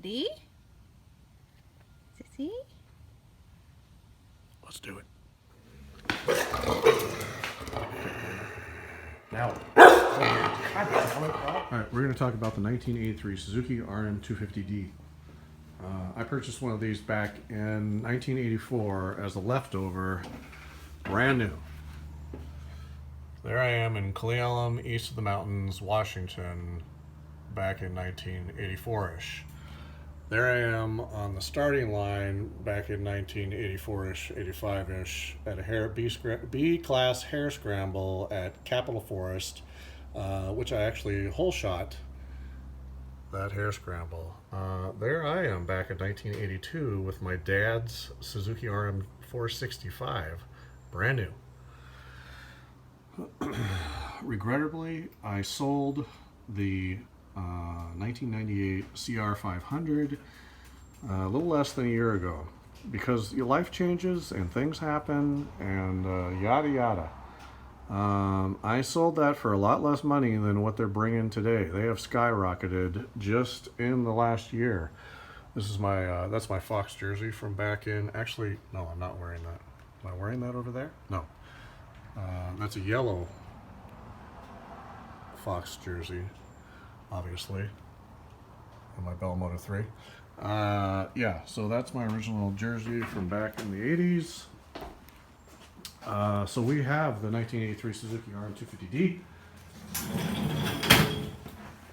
Ready? Sissy? Let's do it. Now. Alright, we're going to talk about the 1983 Suzuki RM250D. I purchased one of these back in 1984 as a leftover, brand new. There I am in Cle Elum, east of the mountains, Washington, back in 1984-ish. There I am on the starting line back in 1984-ish, 85-ish, at a B-class hare scramble at Capitol Forest, which I actually hole shot that hare scramble. There I am back in 1982 with my dad's Suzuki RM465, brand new. Regrettably, I sold the 1998 CR500 a little less than a year ago because your life changes and things happen and yada yada. I sold that for a lot less money than what they're bringing today. They have skyrocketed just in the last year. This is my that's my Fox jersey from back in. Actually, no, I'm not wearing that. Am I wearing that over there? No. That's a yellow Fox jersey, obviously, and my Bell Moto 3. Yeah, so that's my original jersey from back in the 80s. So we have the 1983 Suzuki RM250D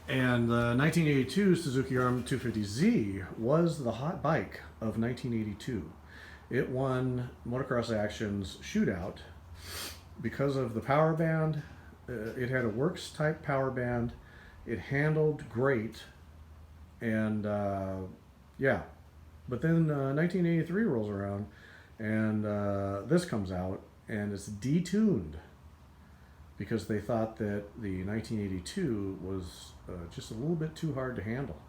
and the 1982 Suzuki RM250Z was the hot bike of 1982. It won Motocross Action's shootout because of the power band. It had a works type power band. It handled great, and yeah. But then 1983 rolls around, and this comes out, and it's detuned because they thought that the 1982 was just a little bit too hard to handle.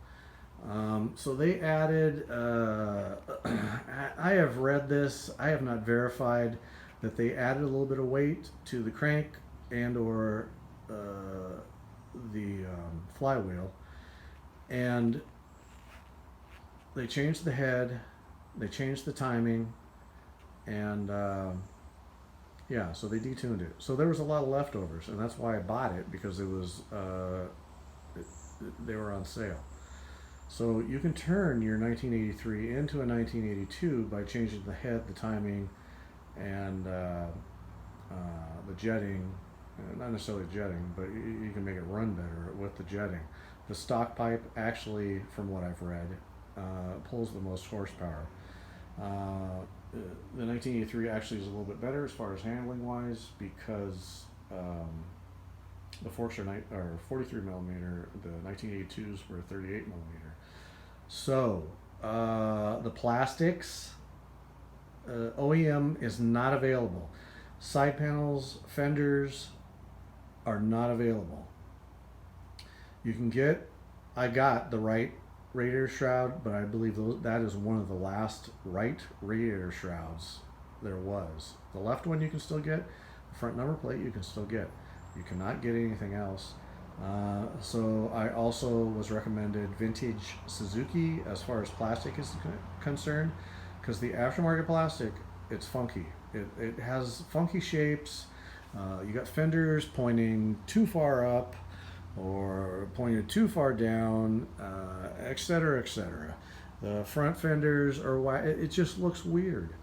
So they added, I have read this, I have not verified that they added a little bit of weight to the crank and or the flywheel, and they changed the head, they changed the timing, and yeah, so they detuned it. So there was a lot of leftovers, and that's why I bought it, because it was they were on sale. So you can turn your 1983 into a 1982 by changing the head, the timing, and the jetting. Not necessarily jetting, but you can make it run better with the jetting. The stock pipe actually, from what I've read, pulls the most horsepower. The 1983 actually is a little bit better as far as handling wise, because the forks are 43 millimeter. The 1982s were 38 millimeter. So the plastics, OEM is not available. Side panels, fenders are not available. You can get, I got the right radiator shroud, but I believe that is one of the last right radiator shrouds there was. The left one you can still get, the front number plate you can still get. You cannot get anything else. So I also was recommended vintage Suzuki as far as plastic is concerned, because the aftermarket plastic, it's funky. It has funky shapes. You got fenders pointing too far up or pointing too far down, etc., etc. The front fenders are wide. It just looks weird.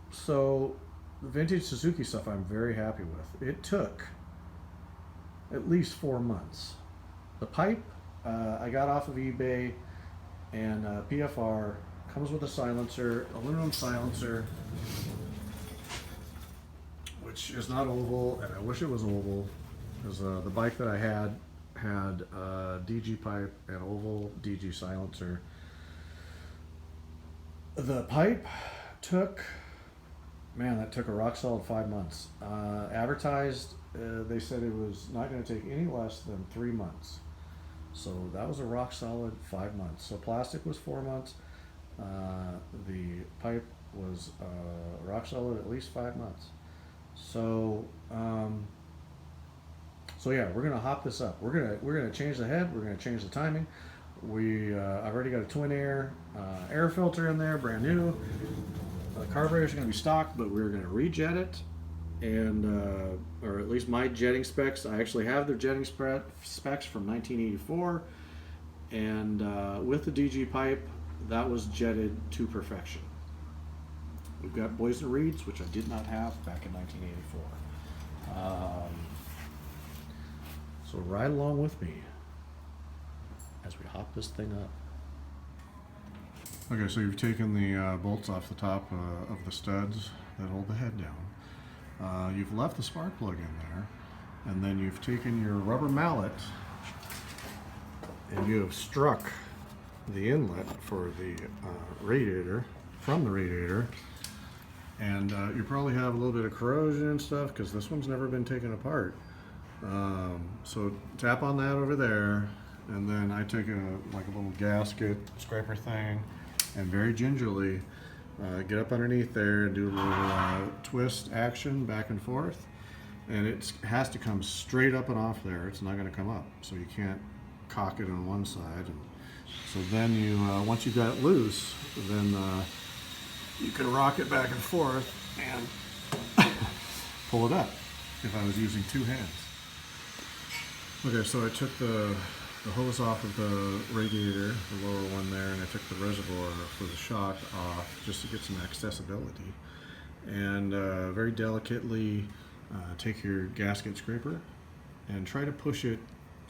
So the vintage Suzuki stuff I'm very happy with. It took at least 4 months. The pipe I got off of eBay, and PFR comes with a silencer, aluminum silencer, which is not oval, and I wish it was oval, because the bike that I had DG pipe and oval DG silencer. The pipe took, man, that took a rock solid 5 months. Advertised, they said it was not going to take any less than 3 months. So that was a rock solid 5 months. So plastic was 4 months. The pipe was rock solid at least 5 months. So so yeah, we're gonna hop this up. We're gonna change the head. We're gonna change the timing. I already got a twin air air filter in there, brand new. The carburetor is going to be stock, but we're going to rejet it, and or at least my jetting specs. I actually have the jetting specs from 1984, and with the DG pipe, that was jetted to perfection. We've got Boys and Reeds, which I did not have back in 1984. So ride along with me as we hop this thing up. Okay, so you've taken the bolts off the top of the studs that hold the head down. You've left the spark plug in there, and then you've taken your rubber mallet and you have struck the inlet for the radiator, from the radiator, and you probably have a little bit of corrosion and stuff because this one's never been taken apart. So tap on that over there, and then I take like a little gasket scraper thing and very gingerly get up underneath there and do a little twist action back and forth, and it has to come straight up and off there. It's not going to come up, so you can't cock it on one side. And so then you once you got it loose, then you can rock it back and forth and pull it up if I was using two hands. Okay, so I took the hose off of the radiator, the lower one there, and I took the reservoir for the shock off just to get some accessibility. And very delicately take your gasket scraper and try to push it,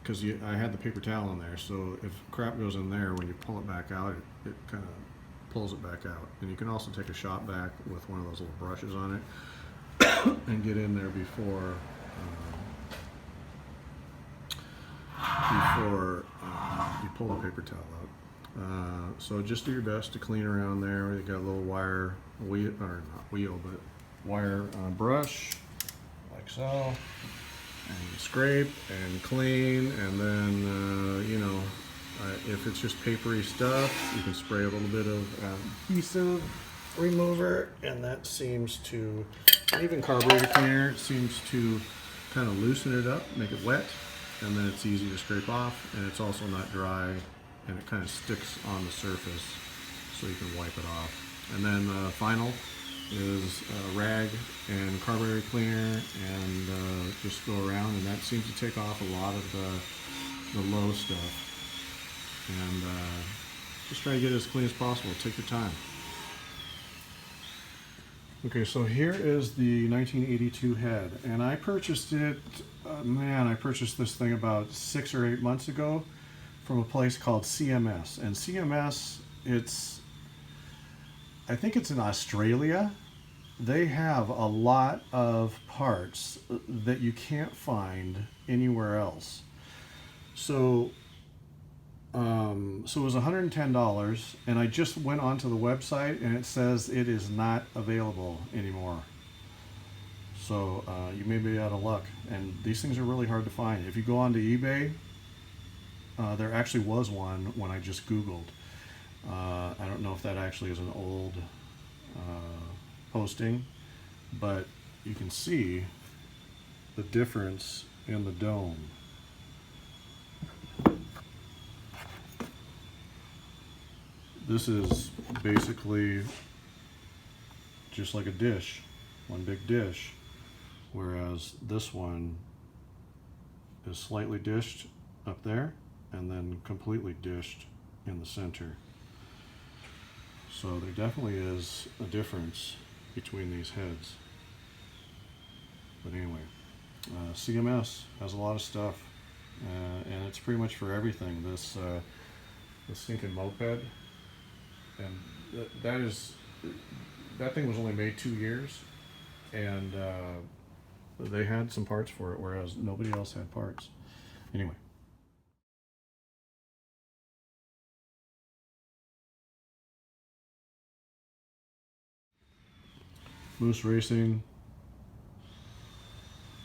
because I had the paper towel in there, so if crap goes in there, when you pull it back out, it kind of pulls it back out. And you can also take a shop vac with one of those little brushes on it and get in there before you pull the paper towel out. So just do your best to clean around there. You got a little wire wheel, or not wheel, but wire brush, like so. And you scrape and clean, and then you know, if it's just papery stuff, you can spray a little bit of adhesive remover, and that seems to, even carburetor cleaner, seems to kind of loosen it up, make it wet. And then it's easy to scrape off, and it's also not dry, and it kind of sticks on the surface, so you can wipe it off. And then final is rag and carburetor cleaner, and just go around, and that seems to take off a lot of the low stuff. And just try to get it as clean as possible. Take your time. Okay, so here is the 1982 head, and I purchased it, I purchased this thing about 6 or 8 months ago from a place called CMS. And CMS, I think it's in Australia. They have a lot of parts that you can't find anywhere else. So it was $110, and I just went onto the website, and it says it is not available anymore. So you may be out of luck, and these things are really hard to find. If you go onto eBay, there actually was one when I just Googled. I don't know if that actually is an old posting, but you can see the difference in the dome. This is basically just like a dish, one big dish, whereas this one is slightly dished up there and then completely dished in the center. So there definitely is a difference between these heads. But anyway, CMS has a lot of stuff, and it's pretty much for everything. This stinking moped, and that thing was only made 2 years, and they had some parts for it, whereas nobody else had parts. Anyway. Moose Racing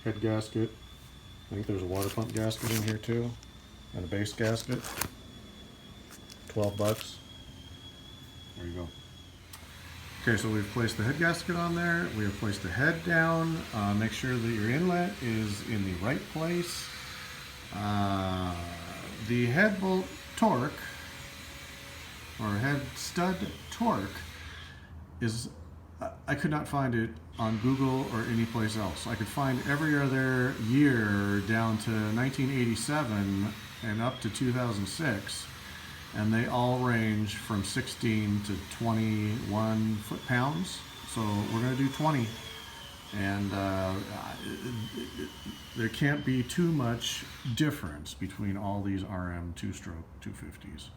head gasket. I think there's a water pump gasket in here too, and a base gasket. $12. There you go. Okay, so we've placed the head gasket on there. We have placed the head down. Make sure that your inlet is in the right place. The head bolt torque or head stud torque is, I could not find it on Google or any place else. I could find every other year down to 1987 and up to 2006, and they all range from 16 to 21 foot-pounds. So we're going to do 20, and there can't be too much difference between all these RM two-stroke 250s.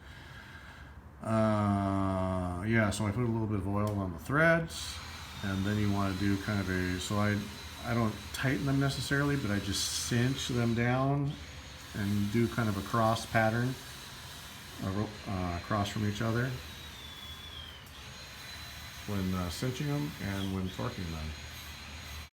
Yeah, so I put a little bit of oil on the threads, and then you want to do kind of a, so I don't tighten them necessarily, but I just cinch them down and do kind of a cross pattern across from each other when cinching them and when torquing them.